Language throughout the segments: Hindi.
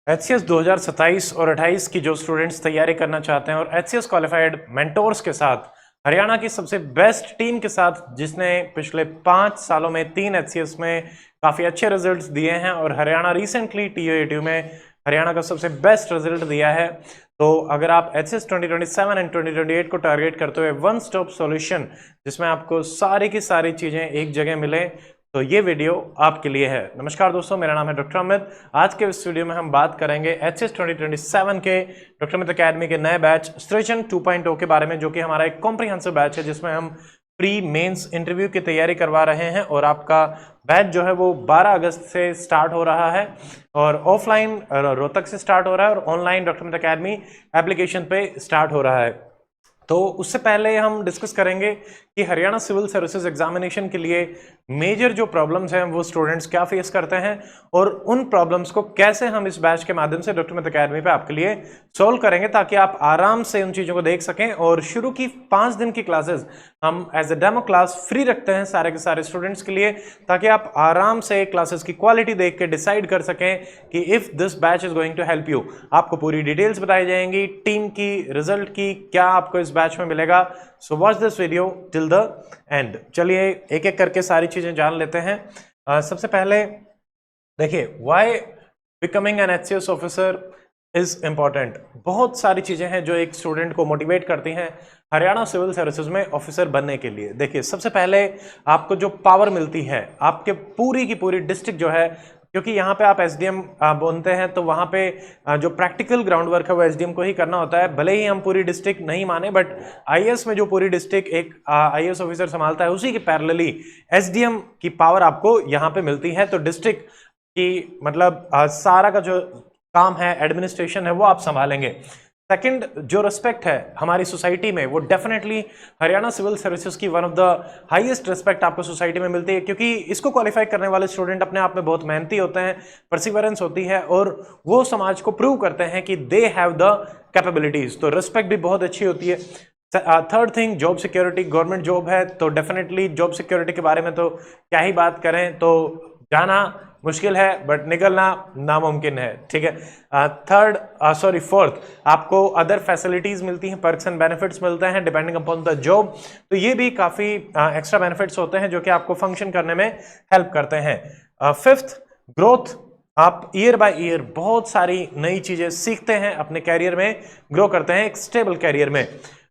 एचसीएस 2027 और 28 की जो स्टूडेंट्स तैयारी करना चाहते हैं और एचसीएस क्वालिफाइड मेंटोर्स के साथ हरियाणा की सबसे बेस्ट टीम के साथ जिसने पिछले 5 सालों में 3 एचसीएस में काफ़ी अच्छे रिजल्ट्स दिए हैं और हरियाणा रिसेंटली टीओ में हरियाणा का सबसे बेस्ट रिजल्ट दिया है। तो अगर आप एचसीएस 2027 एंड 2028 को टारगेट करते हुए वन स्टॉप सॉल्यूशन जिसमें आपको सारी की सारी चीज़ें एक जगह मिले तो ये वीडियो आपके लिए है। नमस्कार दोस्तों, मेरा नाम है डॉक्टर अमित। आज के इस वीडियो में हम बात करेंगे एचएस 2027 के डॉक्टर अमित अकेडमी के नए बैच सृजन 2.0 के बारे में, जो कि हमारा एक कॉम्प्रिहेंसिव बैच है जिसमें हम प्री मेंस इंटरव्यू की तैयारी करवा रहे हैं। और आपका बैच जो है वो 12 अगस्त से स्टार्ट हो रहा है और ऑफलाइन रोहतक से स्टार्ट हो रहा है और online doctor Amit academy application पे स्टार्ट हो रहा है। तो उससे पहले हम डिस्कस करेंगे कि हरियाणा सिविल सर्विसेज एग्जामिनेशन के लिए मेजर जो प्रॉब्लम्स हैं वो स्टूडेंट्स क्या फेस करते हैं और उन प्रॉब्लम्स को कैसे हम इस बैच के माध्यम से डॉक्टर अमित अकेडमी पे आपके लिए सॉल्व करेंगे, ताकि आप आराम से उन चीज़ों को देख सकें। और शुरू की 5 दिन की क्लासेस हम as a demo class free रखते हैं सारे के सारे स्टूडेंट्स के लिए, ताकि आप आराम से क्लासेस की क्वालिटी देख के डिसाइड कर सकें कि if this batch is going to help you. आपको पूरी डिटेल्स बताई जाएंगी टीम की, रिजल्ट की, क्या आपको इस बैच में मिलेगा। So watch this video till the end. चलिए एक एक करके सारी चीजें जान लेते हैं। सबसे पहले देखिए, why becoming an HCS officer is important. बहुत सारी चीजें हैं जो एक स्टूडेंट को मोटिवेट करती हैं हरियाणा सिविल सर्विसेज में ऑफिसर बनने के लिए। देखिए, सबसे पहले आपको जो पावर मिलती है, आपके पूरी की पूरी डिस्ट्रिक्ट जो है, क्योंकि यहाँ पे आप एसडीएम बनते हैं तो वहाँ पे जो प्रैक्टिकल ग्राउंड वर्क है वो एसडीएम को ही करना होता है। भले ही हम पूरी डिस्ट्रिक्ट नहीं माने, बट आईएएस में जो पूरी डिस्ट्रिक्ट एक आईएएस ऑफिसर संभालता है, उसी के पैरेलली एसडीएम की पावर आपको यहाँ पे मिलती है। तो डिस्ट्रिक्ट की मतलब सारा का जो काम है, एडमिनिस्ट्रेशन है, वो आप संभालेंगे। सेकंड, जो रिस्पेक्ट है हमारी सोसाइटी में, वो डेफिनेटली हरियाणा सिविल सर्विसेज की one of the highest respect आपको सोसाइटी में मिलती है, क्योंकि इसको क्वालिफाई करने वाले स्टूडेंट अपने आप में बहुत मेहनती होते हैं, परसिवरेंस होती है और वो समाज को प्रूव करते हैं कि दे हैव द कैपेबिलिटीज। तो रिस्पेक्ट भी बहुत अच्छी होती है। Third thing, job security. Government job है तो डेफिनेटली जॉब सिक्योरिटी के बारे में तो क्या ही बात करें। तो जाना मुश्किल है बट निकलना नामुमकिन है, ठीक है। फोर्थ, आपको अदर फैसिलिटीज मिलती हैं, पर्क्स एंड बेनिफिट्स मिलते हैं डिपेंडिंग अपॉन द जॉब। तो ये भी काफ़ी एक्स्ट्रा बेनिफिट्स होते हैं जो कि आपको फंक्शन करने में हेल्प करते हैं। Fifth, growth. आप ईयर बाय ईयर बहुत सारी नई चीज़ें सीखते हैं, अपने कैरियर में ग्रो करते हैं एक स्टेबल कैरियर में।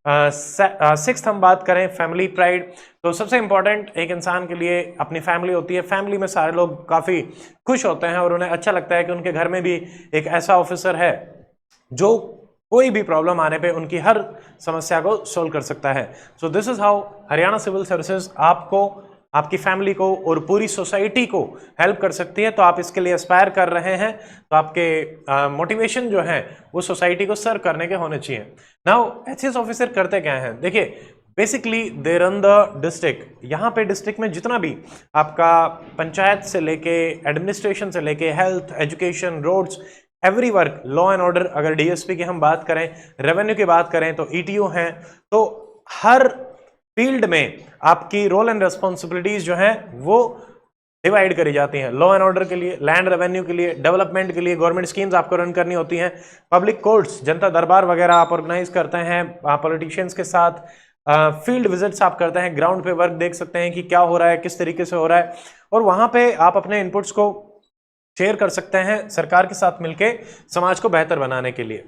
सिक्स्थ, हम बात करें फैमिली प्राइड। तो सबसे इंपॉर्टेंट एक इंसान के लिए अपनी फैमिली होती है। फैमिली में सारे लोग काफ़ी खुश होते हैं और उन्हें अच्छा लगता है कि उनके घर में भी एक ऐसा ऑफिसर है जो कोई भी प्रॉब्लम आने पे उनकी हर समस्या को सोल्व कर सकता है। So this is how Haryana civil services आपको, आपकी फैमिली को और पूरी सोसाइटी को हेल्प कर सकती है। तो आप इसके लिए एस्पायर कर रहे हैं तो आपके मोटिवेशन जो है वो सोसाइटी को सर्व करने के होने चाहिए। नाउ एचसीएस ऑफिसर करते क्या हैं? देखिए, basically they run the district. यहाँ पे डिस्ट्रिक्ट में जितना भी आपका पंचायत से लेके एडमिनिस्ट्रेशन से लेके health, education, roads, every work, law and order, अगर डीएसपी की हम बात करें, रेवेन्यू की बात करें तो ईटीओ हैं। तो हर फील्ड में आपकी रोल एंड रेस्पॉन्सिबिलिटीज जो हैं वो डिवाइड करी जाती हैं। लॉ एंड ऑर्डर के लिए, लैंड रेवेन्यू के लिए, डेवलपमेंट के लिए गवर्नमेंट स्कीम्स आपको रन करनी होती हैं। पब्लिक कोर्ट्स, जनता दरबार वगैरह आप ऑर्गेनाइज करते हैं पॉलिटिशियंस के साथ। फील्ड विजिट्स आप करते हैं, ग्राउंड पे वर्क देख सकते हैं कि क्या हो रहा है, किस तरीके से हो रहा है, और वहां पे आप अपने इनपुट्स को शेयर कर सकते हैं सरकार के साथ मिलके समाज को बेहतर बनाने के लिए।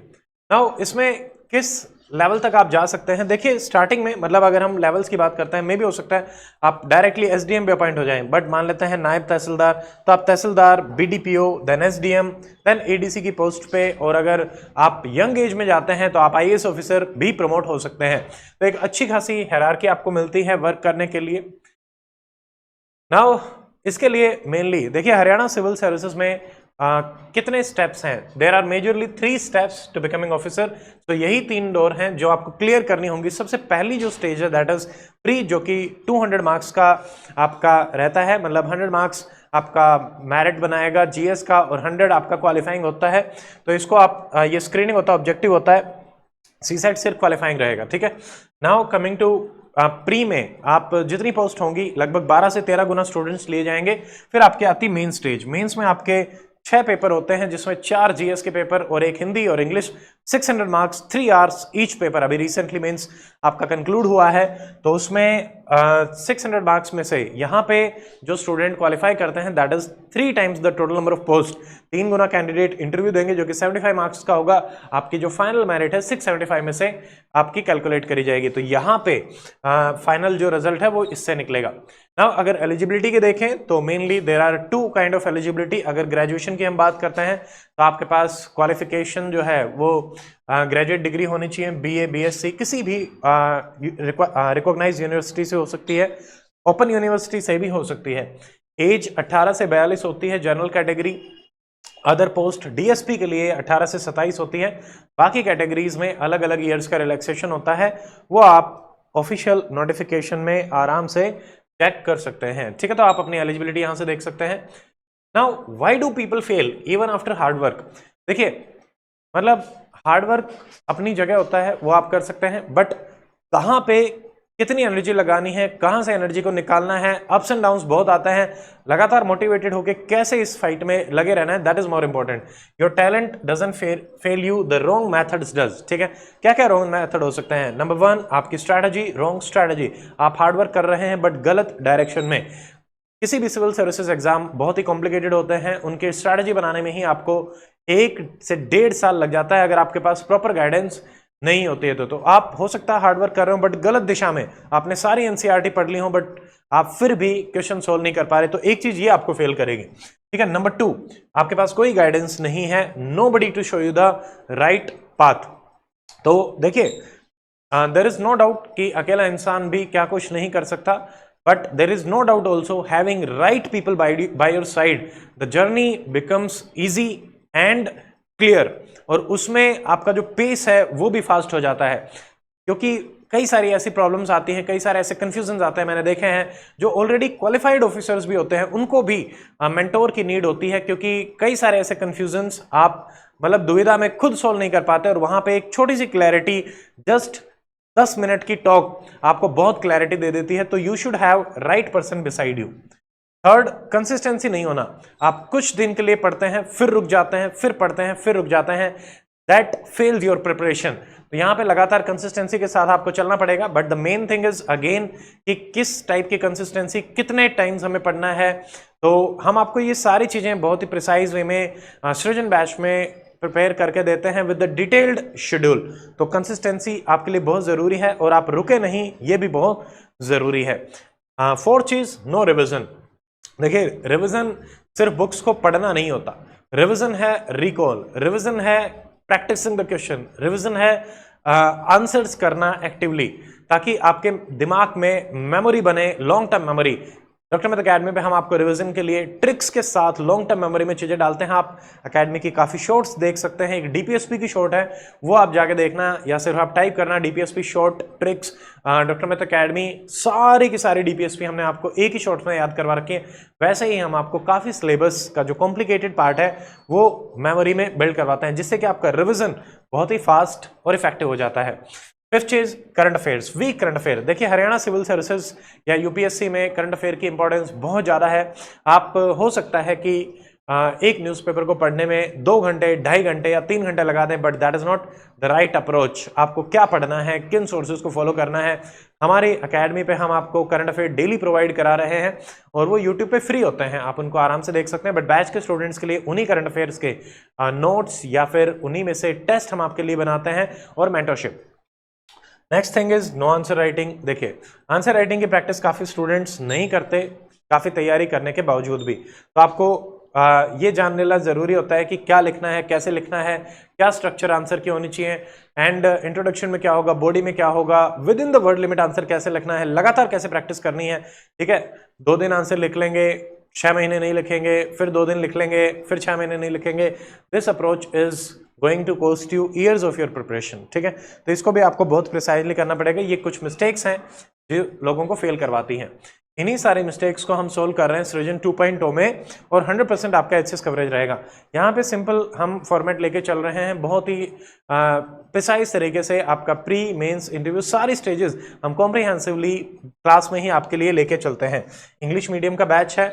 नाउ इसमें किस लेवल तक आप जा सकते हैं? देखिए, स्टार्टिंग में मतलब अगर हम लेवल्स की बात करते हैं, मे भी हो सकता है आप डायरेक्टली एसडीएम पे अपॉइंट हो जाएं, बट मान लेते हैं नायब तहसीलदार, तो आप तहसीलदार, BDPO, then SDM, then ADC की पोस्ट पे, और अगर आप यंग एज में जाते हैं तो आप आईएएस ऑफिसर भी प्रमोट हो सकते हैं। तो एक अच्छी खासी हायरार्की आपको मिलती है वर्क करने के लिए। नाउ इसके लिए मेनली देखिए, हरियाणा सिविल सर्विसेज में कितने स्टेप्स हैं? There are majorly 3 steps to becoming officer. तो यही 3 डोर हैं जो आपको क्लियर करनी होंगी। सबसे पहली जो स्टेज है दैट इज प्री, जो कि 200 मार्क्स का आपका रहता है, मतलब 100 मार्क्स आपका मेरिट बनाएगा जीएस का और 100 आपका क्वालिफाइंग होता है। तो इसको आप ये स्क्रीनिंग होता है, ऑब्जेक्टिव होता है, सीसेट सिर्फ क्वालिफाइंग रहेगा, ठीक है। नाउ कमिंग टू प्री में आप जितनी पोस्ट होंगी लगभग 12 से 13 गुना स्टूडेंट्स लिए जाएंगे। फिर आपके आती मेन स्टेज। मेंस में आपके 6 पेपर होते हैं जिसमें 4 जीएस के पेपर और एक हिंदी और English, 600 marks, 3 hours each paper. अभी रिसेंटली मेंस आपका कंक्लूड हुआ है, तो उसमें 600 मार्क्स में से यहाँ पे जो स्टूडेंट क्वालिफाई करते हैं that is 3 times the total number of post. 3 Guna candidate interview देंगे जो कि 75 मार्क्स का होगा। आपकी जो फाइनल मेरिट है 675 में से आपकी कैलकुलेट करी जाएगी, तो यहाँ पे फाइनल जो रिजल्ट है वो इससे निकलेगा। नाउ अगर एलिजिबिलिटी के देखें तो mainly there are 2 kind of eligibility. अगर ग्रेजुएशन की हम बात करते हैं तो आपके पास क्वालिफिकेशन जो है वो ग्रेजुएट डिग्री होनी चाहिए, बीए, बीएससी, किसी भी रिकॉग्नाइज्ड यूनिवर्सिटी से हो सकती है, ओपन यूनिवर्सिटी से भी हो सकती है। एज 18 से 42 होती है general category. Other post DSP के लिए 18 से 27 होती है। बाकी कैटेगरीज में अलग अलग ईयर्स का रिलैक्सेशन होता है, वो आप ऑफिशियल नोटिफिकेशन में आराम से चेक कर सकते हैं। ठीक है, तो आप अपनी एलिजिबिलिटी यहां से देख सकते हैं। Now why do people fail even after hard work? देखिए, मतलब हार्ड वर्क अपनी जगह होता है, वो आप कर सकते हैं, बट कहां पे कितनी एनर्जी लगानी है, कहां से एनर्जी को निकालना है, अप्स एंड डाउन्स बहुत आते हैं, लगातार मोटिवेटेड होकर कैसे इस फाइट में लगे रहना है, that is more important. Your talent doesn't fail you, the wrong methods does. ठीक है, क्या क्या रॉन्ग मेथड हो सकते हैं? नंबर 1, आपकी स्ट्रैटेजी, रॉन्ग स्ट्रैटेजी। आप हार्डवर्क कर रहे हैं बट गलत डायरेक्शन में। किसी भी सिविल सर्विसेज एग्जाम बहुत ही कॉम्प्लिकेटेड होते हैं, उनके स्ट्रैटेजी बनाने में ही आपको 1 से 1.5 साल लग जाता है अगर आपके पास प्रॉपर गाइडेंस नहीं होती है तो आप हो सकता है हार्डवर्क कर रहे हो बट गलत दिशा में, आपने सारी एनसीईआरटी पढ़ ली हो बट आप फिर भी क्वेश्चन सोल्व नहीं कर पा रहे, तो एक चीज ये आपको फेल करेगी। ठीक है, नंबर 2, आपके पास कोई गाइडेंस नहीं है, nobody to show you the right path. तो देखिए, देयर इज नो डाउट कि अकेला इंसान भी क्या कुछ नहीं कर सकता, but there is no doubt also having right people by your side the journey becomes easy and clear, और उसमें आपका जो पेस है वो भी फास्ट हो जाता है। क्योंकि कई सारी ऐसी प्रॉब्लम्स आती हैं, कई सारे ऐसे कंफ्यूजन आते हैं, मैंने देखे हैं जो ऑलरेडी क्वालिफाइड ऑफिसर्स भी होते हैं उनको भी मेंटोर की नीड होती है, क्योंकि कई सारे ऐसे कंफ्यूजन्स आप मतलब दुविधा में खुद सॉल्व नहीं कर पाते, और वहां पे एक छोटी सी क्लैरिटी, जस्ट 10 मिनट की टॉक आपको बहुत क्लैरिटी दे देती है। तो you should have right person beside you. Third, consistency नहीं होना। आप कुछ दिन के लिए पढ़ते हैं, फिर रुक जाते हैं, फिर पढ़ते हैं, फिर रुक जाते हैं, दैट फेल्स योर प्रिपरेशन। तो यहां पे लगातार कंसिस्टेंसी के साथ आपको चलना पड़ेगा, but the main thing is again कि किस टाइप की कंसिस्टेंसी, कितने टाइम्स हमें पढ़ना है। तो हम आपको ये सारी चीजें बहुत ही प्रिसाइज वे में सृजन बैच में प्रिपेयर करके देते हैं विद द डिटेल्ड शेड्यूल। तो कंसिस्टेंसी आपके लिए बहुत जरूरी है, और आप रुके नहीं, ये भी बहुत जरूरी है। फोर्थ चीज, नो रिविजन। देखिए, रिवीजन सिर्फ बुक्स को पढ़ना नहीं होता, रिवीजन है रिकॉल, रिवीजन है प्रैक्टिसिंग द क्वेश्चन, रिवीजन है आंसर्स करना एक्टिवली, ताकि आपके दिमाग में मेमोरी बने, लॉन्ग टर्म मेमोरी। डॉक्टर मित्र अकेडमी पे हम आपको रिवीजन के लिए ट्रिक्स के साथ लॉन्ग टर्म मेमोरी में चीजें डालते हैं। आप अकेडमी की काफी शॉर्ट्स देख सकते हैं, एक डीपीएसपी की शॉर्ट है, वो आप जाके देखना, या सिर्फ आप टाइप करना डीपीएसपी शॉर्ट ट्रिक्स डॉक्टर मित्र अकेडमी। सारी की सारी डीपीएसपी हमने आपको एक ही शॉर्ट में याद करवा रखी है। वैसे ही हम आपको काफी सिलेबस का जो कॉम्प्लिकेटेड पार्ट है वो मेमोरी में बिल्ड करवाते हैं, जिससे कि आपका रिविजन बहुत ही फास्ट और इफेक्टिव हो जाता है। फिफ्थ चीज, current affairs, weak current affair. देखिए, हरियाणा सिविल सर्विसेज या यूपीएससी में करंट अफेयर की इंपॉर्टेंस बहुत ज्यादा है। आप हो सकता है कि एक न्यूज़पेपर को पढ़ने में 2 घंटे, 2.5 घंटे या 3 घंटे लगा दें, but that is not the right approach. आपको क्या पढ़ना है, किन सोर्सेज को फॉलो करना है। हमारी अकेडमी पे हम आपको करंट अफेयर डेली प्रोवाइड करा रहे हैं, और वो यूट्यूब पे फ्री होते हैं, आप उनको आराम से देख सकते हैं। बट बैच के स्टूडेंट्स के लिए उन्हीं करंट अफेयर्स के नोट्स या फिर उन्हीं में से टेस्ट हम आपके लिए बनाते हैं, और mentorship. Next thing is no answer writing. देखिए, आंसर राइटिंग की प्रैक्टिस काफी स्टूडेंट्स नहीं करते, काफी तैयारी करने के बावजूद भी। तो आपको ये जान लेना जरूरी होता है कि क्या लिखना है, कैसे लिखना है, क्या स्ट्रक्चर आंसर की होनी चाहिए, एंड इंट्रोडक्शन में क्या होगा, बॉडी में क्या होगा, with in the word limit answer कैसे लिखना है, लगातार कैसे प्रैक्टिस करनी है। ठीक है, 2 दिन आंसर लिख लेंगे, 6 महीने नहीं लिखेंगे, फिर 2 दिन लिख लेंगे, फिर 6 महीने नहीं लिखेंगे। This approach is going to cost you years of your preparation. ठीक है, तो इसको भी आपको बहुत प्रिसाइजली करना पड़ेगा। ये कुछ मिस्टेक्स हैं जो लोगों को फेल करवाती हैं। इन्हीं सारे मिस्टेक्स को हम सोल्व कर रहे हैं सृजन 2.0 में, और 100% आपका एचएस कवरेज रहेगा। यहाँ पे सिंपल हम फॉर्मेट लेके चल रहे हैं, बहुत ही प्रिसाइज तरीके से आपका प्री मेंस इंटरव्यू सारी स्टेजेस हम कॉम्प्रिहेंसिवली क्लास में ही आपके लिए लेके चलते हैं। इंग्लिश मीडियम का बैच है,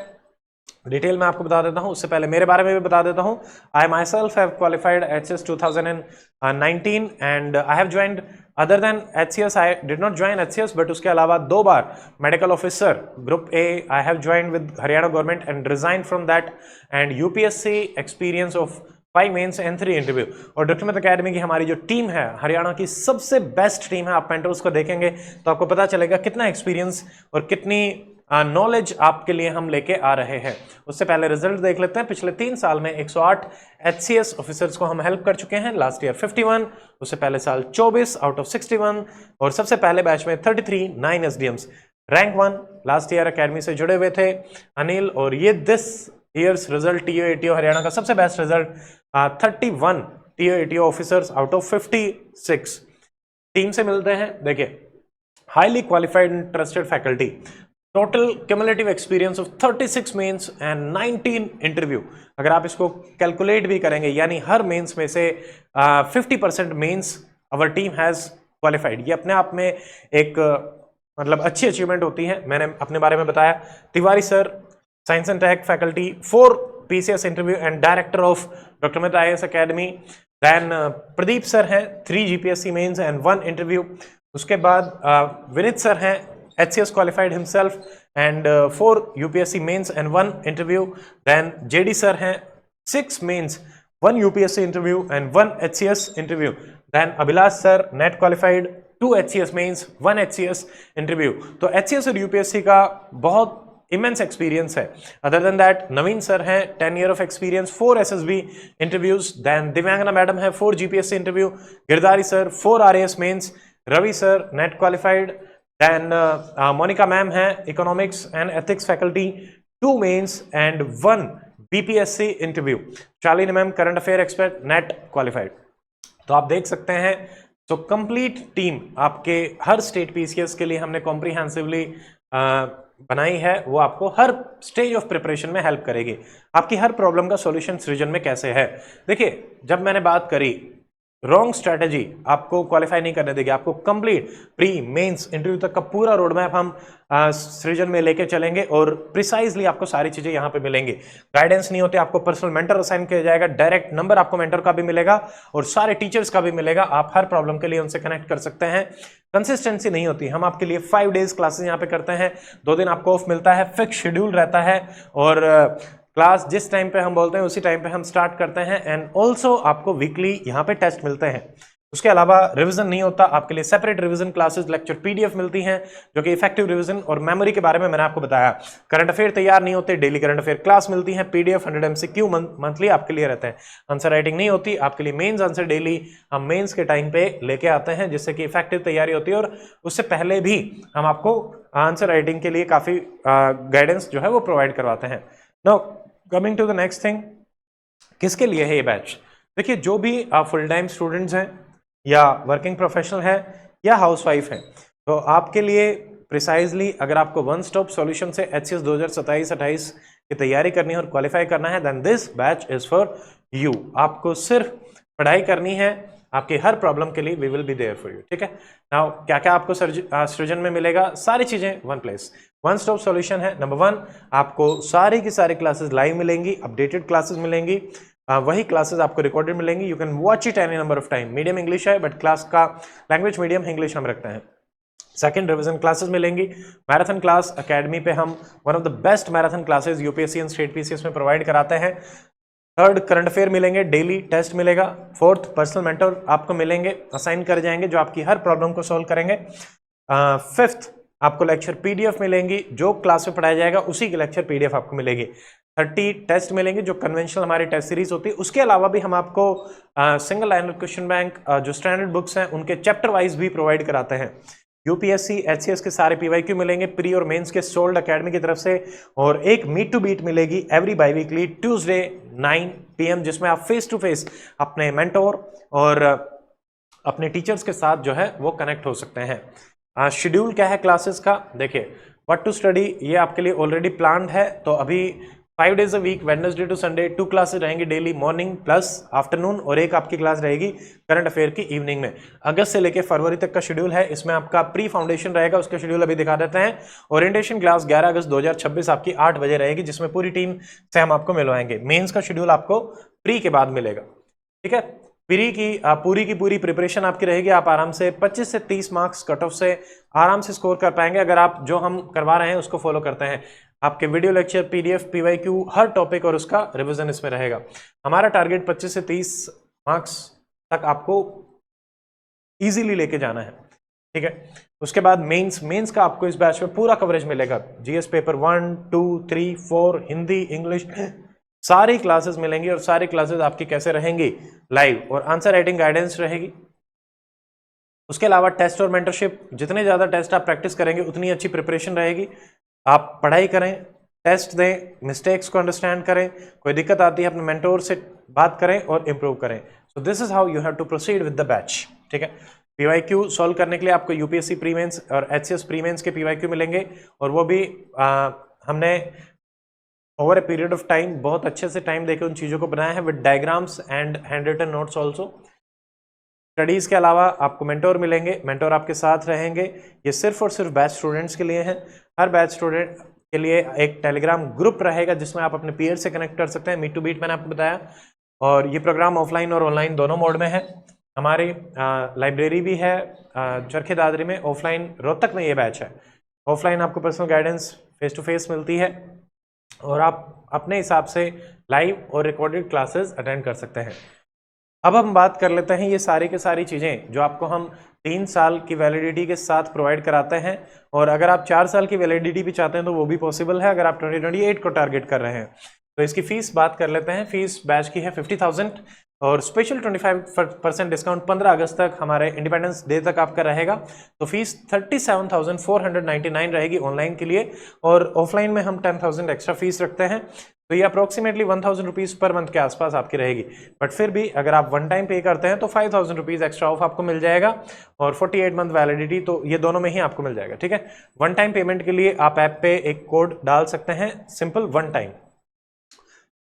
डिटेल में आपको बता देता हूं, उससे पहले मेरे बारे में भी बता देता हूं। I myself have qualified HCS 2019 and I have joined other than HCS I did not join HCS, but उसके अलावा 2 बार medical officer group A I have joined with Haryana government and resign from that, and UPSC experience of 5 mains and 3 interview. और डॉक्टर अमित अकेडमी की हमारी जो टीम है, हरियाणा की सबसे बेस्ट टीम है। आप मेंटर्स को देखेंगे तो आपको पता चलेगा कितना एक्सपीरियंस और कितनी नॉलेज आपके लिए हम लेके आ रहे हैं। उससे पहले रिजल्ट देख लेते हैं। पिछले 3 साल में 108 HCS ऑफिसर्स को हम हेल्प कर चुके हैं। लास्ट ईयर 51, उससे पहले साल 24 आउट ऑफ 61, और सबसे पहले बैच में 33 9 SDMs। Rank 1 last year academy से जुड़े हुए थे अनिल, और ये this years result TO-ATO Haryana का सबसे best result 31 TO-ATO officers out of 56 team से मिलते हैं। देखिए, highly qualified and trusted faculty, total cumulative experience of 36 mains and 19 interview. अगर आप इसको कैलकुलेट भी करेंगे, यानी हर मेंस में से 50% mains our team has qualified. ये अपने आप में एक मतलब अच्छी अचीवमेंट होती है। मैंने अपने बारे में बताया। Tiwari sir science and tech faculty, 4 PCS interview and director of doctor Amit IAS academy. Then Pradeep sir हैं 3 GPSC मेंस एंड 1 इंटरव्यू। उसके बाद विनीत सर हैं HCS qualified himself and 4 UPSC mains and 1 interview. Then JD sir हैं 6 mains, 1 UPSC interview and 1 HCS interview. Then Abhilash sir net qualified, 2 HCS mains, 1 HCS interview. तो HCS और UPSC का बहुत इमेंस एक्सपीरियंस है। Other than that Naveen sir हैं 10 year of experience, 4 SSB interviews. Then Divyangana madam है 4 GPSC interview. Girdhari sir 4 RAS mains. Ravi sir NET qualified. Then Monica ma'am है economics and ethics faculty, 2 mains and 1 BPSC interview. Shalini ma'am current affair expert NET qualified. तो आप देख सकते हैं, तो कंप्लीट टीम आपके हर स्टेट PCS के लिए हमने कॉम्प्रिहेंसिवली बनाई है। वो आपको हर स्टेज ऑफ प्रिपरेशन में हेल्प करेगी। आपकी हर प्रॉब्लम का सॉल्यूशन सृजन में कैसे है। देखिए, जब मैंने बात करी रॉन्ग स्ट्रैटेजी आपको क्वालिफाई नहीं करने देगी। आपको कंप्लीट प्री मेंस इंटरव्यू तक का पूरा रोड मैप हम सृजन में लेके चलेंगे, और प्रिसाइजली आपको सारी चीजें यहाँ पे मिलेंगी। गाइडेंस नहीं होते, आपको पर्सनल मेंटर असाइन किया जाएगा, डायरेक्ट नंबर आपको मेंटर का भी मिलेगा और सारे टीचर्स का भी मिलेगा। आप हर प्रॉब्लम के लिए उनसे कनेक्ट कर सकते हैं। कंसिस्टेंसी नहीं होती। हम आपके लिए 5 डेज क्लासेस यहाँ पे करते हैं, 2 दिन आपको ऑफ मिलता है, फिक्स शेड्यूल रहता है, और क्लास जिस टाइम पे हम बोलते हैं उसी टाइम पे हम स्टार्ट करते हैं। एंड ऑल्सो आपको वीकली यहाँ पे टेस्ट मिलते हैं। उसके अलावा रिवीजन नहीं होता, आपके लिए separate revision classes, lecture PDF मिलती हैं, जो कि इफेक्टिव रिवीजन और मेमोरी के बारे में मैंने आपको बताया। करंट अफेयर तैयार नहीं होते, डेली करंट अफेयर क्लास मिलती है, PDF 100 MCQ मंथली आपके लिए रहते हैं। आंसर राइटिंग नहीं होती, आपके लिए मेंस आंसर डेली हम मेंस के टाइम पे लेके आते हैं, जिससे कि इफेक्टिव तैयारी होती है। और उससे पहले भी हम आपको आंसर राइटिंग के लिए काफी गाइडेंस जो है वो प्रोवाइड करवाते हैं। Now coming to the next thing, किसके लिए है ये बैच। देखिए, जो भी आप फुल टाइम स्टूडेंट्स हैं या वर्किंग प्रोफेशनल है या हाउसवाइफ है, तो आपके लिए प्रिसाइजली अगर आपको वन स्टॉप सॉल्यूशन से HCS 2027-28 की तैयारी करनी है और क्वालिफाई करना है, then this batch is for you. आपको सिर्फ पढ़ाई करनी है, आपकी हर प्रॉब्लम के लिए we will be there for you. ठीक है। नाउ क्या क्या आपको सृजन में मिलेगा, सारी चीजें one place, one stop solution है। नंबर 1, आपको सारी की सारी क्लासेस लाइव मिलेंगी, अपडेटेड क्लासेस मिलेंगी, वही क्लासेस आपको रिकॉर्डेड मिलेंगी। You can watch it any number of time. Medium English है, बट क्लास का लैंग्वेज मीडियम इंग्लिश हम रखते हैं। सेकंड, रिवीजन क्लासेस मिलेंगी। मैराथन क्लास अकेडमी पे हम one of the best marathon classes UPSC and state PCS में प्रोवाइड कराते हैं। थर्ड, करंट अफेयर मिलेंगे, डेली टेस्ट मिलेगा। फोर्थ, पर्सनल मेंटर आपको मिलेंगे, असाइन कर जाएंगे, जो आपकी हर प्रॉब्लम को सॉल्व करेंगे। फिफ्थ, आपको लेक्चर PDF मिलेंगी, जो क्लास में पढ़ाया जाएगा उसी की लेक्चर PDF आपको मिलेगी। 30 टेस्ट मिलेंगे, जो कन्वेंशनल हमारी टेस्ट सीरीज होती है। उसके अलावा भी हम आपको सिंगल लाइनर क्वेश्चन बैंक, जो स्टैंडर्ड बुक्स हैं उनके चैप्टर वाइज भी प्रोवाइड कराते हैं। UPSC HCS के सारे PYQ मिलेंगे प्री और मेंस के सोल्ड अकेडमी की तरफ से, और एक मीट टू बीट मिलेगी every bi weekly Tuesday 9 PM, जिसमें आप फेस टू फेस अपने मेंटोर और अपने टीचर्स के साथ जो है वो कनेक्ट हो सकते हैं। शेड्यूल क्या है क्लासेस का, देखिए व्हाट टू स्टडी ये आपके लिए ऑलरेडी प्लान्ड है। तो अभी 5 days a week, Wednesday to Sunday 2 classes रहेंगी डेली, मॉर्निंग प्लस आफ्टरनून, और एक आपकी क्लास रहेगी करंट अफेयर की इवनिंग में। अगस्त से लेकर फरवरी तक का शेड्यूल है, इसमें आपका प्री फाउंडेशन रहेगा, उसका शेड्यूल अभी दिखा देते हैं। ओरिएंटेशन क्लास 11 अगस्त 2026 आपकी 8 बजे रहेगी, जिसमें पूरी टीम से हम आपको मिलवाएंगे। मेंस का शेड्यूल आपको प्री के बाद मिलेगा, ठीक है। प्री की पूरी पूरी प्रिपरेशन आपकी रहेगी, आप आराम से 25 से 30 मार्क्स कट ऑफ से आराम से स्कोर कर पाएंगे अगर आप जो हम करवा रहे हैं उसको फॉलो करते हैं। आपके वीडियो लेक्चर, पीडीएफ, पीवाईक्यू, हर टॉपिक और उसका रिवीजन इसमें रहेगा। हमारा टारगेट 25 से 30 मार्क्स तक आपको इजीली लेके जाना है, ठीक है। उसके बाद मेंस का आपको इस बैच में पूरा कवरेज मिलेगा। जीएस पेपर 1, 2, 3, 4, हिंदी, इंग्लिश, सारी क्लासेस मिलेंगी, और सारी क्लासेस आपकी कैसे रहेंगी, लाइव, और आंसर राइटिंग गाइडेंस रहेगी। उसके अलावा टेस्ट और मेंटरशिप, जितने ज्यादा टेस्ट आप प्रैक्टिस करेंगे उतनी अच्छी प्रिपरेशन रहेगी। आप पढ़ाई करें, टेस्ट दें, मिस्टेक्स को अंडरस्टैंड करें, कोई दिक्कत आती है अपने मेंटोर से बात करें और इंप्रूव करें। So this is how you have to proceed with the batch, ठीक है। पीवाईक्यू सॉल्व करने के लिए आपको यूपीएससी प्री मेंस और एचसीएस प्री मेंस के पीवाईक्यू मिलेंगे, और वो भी हमने over a period of time बहुत अच्छे से टाइम देकर उन चीज़ों को बनाया है, with diagrams and hand written notes also. Studies के अलावा आपको मेंटोर मिलेंगे, मेंटोर आपके साथ रहेंगे। ये सिर्फ और सिर्फ बैच स्टूडेंट्स के लिए हैं। हर बैच स्टूडेंट के लिए एक टेलीग्राम ग्रुप रहेगा जिसमें आप अपने पीयर से कनेक्ट कर सकते हैं, मीट टू बीट मैंने आपको बताया। और ये प्रोग्राम ऑफलाइन और ऑनलाइन दोनों मोड में है। हमारी लाइब्रेरी भी है चरखी दादरी में, ऑफलाइन रोहतक में ये बैच है। ऑफलाइन आपको personal guidance face to face मिलती है, और आप अपने हिसाब से लाइव और रिकॉर्डेड क्लासेस अटेंड कर सकते हैं। अब हम बात कर लेते हैं ये सारी की सारी चीज़ें जो आपको हम 3 साल की वैलिडिटी के साथ प्रोवाइड कराते हैं, और अगर आप 4 साल की वैलिडिटी भी चाहते हैं तो वो भी पॉसिबल है अगर आप 2028 को टारगेट कर रहे हैं। तो इसकी फीस बात कर लेते हैं। फीस बैच की है 50,000, और स्पेशल 25% डिस्काउंट 15 अगस्त तक हमारे इंडिपेंडेंस डे तक आपका रहेगा। तो फीस 37,499 रहेगी ऑनलाइन के लिए, और ऑफलाइन में हम 10,000 एक्स्ट्रा फीस रखते हैं। तो ये अप्रोक्सीमेटली 1,000 रुपीज़ पर मंथ के आसपास आपकी रहेगी। बट फिर भी अगर आप वन टाइम पे करते हैं तो 5,000 रुपीज़ एक्स्ट्रा ऑफ आपको मिल जाएगा, और 48 मंथ वैलिडिटी, तो ये दोनों में ही आपको मिल जाएगा, ठीक है। वन टाइम पेमेंट के लिए आप ऐप पे एक कोड डाल सकते हैं, सिंपल वन टाइम,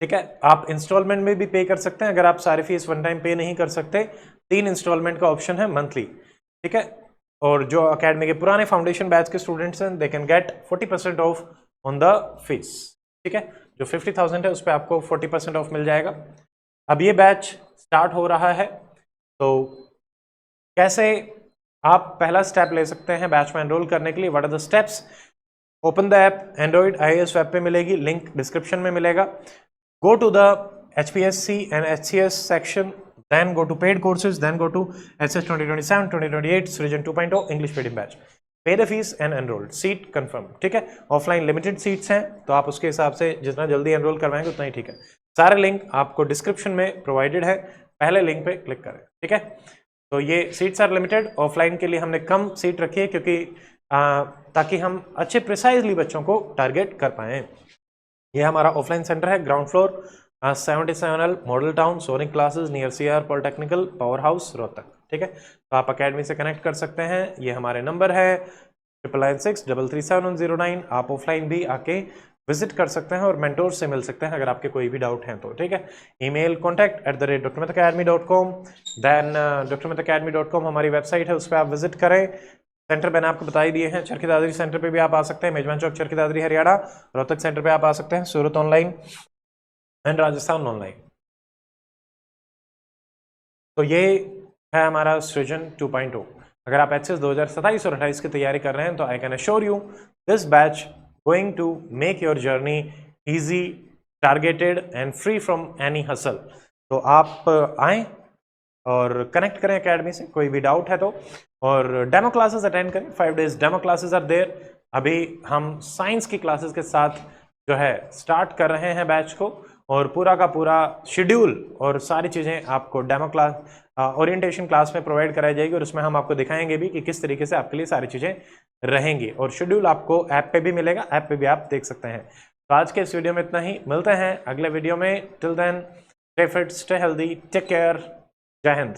ठीक है। आप इंस्टॉलमेंट में भी पे कर सकते हैं अगर आप सारी फीस वन टाइम पे नहीं कर सकते। 3 इंस्टॉलमेंट का ऑप्शन है मंथली, ठीक है। और जो अकेडमी के पुराने फाउंडेशन बैच के स्टूडेंट्स हैं, they can get 40% of on the fees, ठीक है। जो 50,000 है उस पर आपको 40% ऑफ मिल जाएगा। अब ये बैच स्टार्ट हो रहा है, तो कैसे आप पहला स्टेप ले सकते हैं बैच में एनरोल करने के लिए, what are the steps. Open the app, Android iOS web पे मिलेगी, लिंक डिस्क्रिप्शन में मिलेगा। Go to the HPSC and HCS section, then go to paid courses, then go to SS 2027-2028 Srijan 2.0 English medium batch. Pay the fees and enroll. Seat confirm, ठीक है। ऑफलाइन लिमिटेड सीट्स हैं, तो आप उसके हिसाब से जितना जल्दी एनरोल करवाएंगे उतना ही ठीक है। सारे लिंक आपको डिस्क्रिप्शन में प्रोवाइडेड है, पहले लिंक पे क्लिक करें, ठीक है। तो ये सीट्स आर लिमिटेड। ऑफलाइन के लिए हमने कम सीट रखी है क्योंकि ताकि हम अच्छे प्रिसाइजली बच्चों को टारगेट कर पाएँ। ये हमारा ऑफलाइन सेंटर है, ground floor, 77L model town, sonic classes near CR polytechnical, power house, Rohtak, ठीक है। तो आप अकेडमी से कनेक्ट कर सकते हैं। ये हमारे नंबर है 9963371009। आप ऑफलाइन भी आके विजिट कर सकते हैं और मेंटोर से मिल सकते हैं अगर आपके कोई भी डाउट हैं तो, ठीक है। ईमेल contact@drmitacademy.com, देन drmitacademy.com हमारी वेबसाइट है, उस पर आप विजिट करें। सेंटर मैंने आपको बता ही दिए हैं। चरखी दादरी सेंटर पे भी आप आ सकते हैं, मेजबान चौक चरखी दादरी हरियाणा। रोहतक सेंटर पे आप आ सकते हैं, सूरत ऑनलाइन एंड राजस्थान ऑनलाइन। तो ये है हमारा सृजन 2.0। अगर आप HCS 2027 और 28 की तैयारी कर रहे हैं तो I can assure you this batch going to make your journey easy, targeted and free from any hassle. तो आप आएँ और कनेक्ट करें एकेडमी से, कोई भी डाउट है तो, और डेमो क्लासेस अटेंड करें। 5 days demo classes are there. अभी हम साइंस की क्लासेस के साथ जो है स्टार्ट कर रहे हैं बैच को, और पूरा का पूरा शेड्यूल और सारी चीज़ें आपको डेमो क्लास ओरिएंटेशन क्लास में प्रोवाइड कराई जाएगी, और उसमें हम आपको दिखाएंगे भी कि किस तरीके से आपके लिए सारी चीज़ें रहेंगी। और शेड्यूल आपको ऐप पे भी मिलेगा, ऐप पे भी आप देख सकते हैं। तो आज के इस वीडियो में इतना ही, मिलते हैं अगले वीडियो में। Till then stay fit, stay healthy, take care, जय हिंद।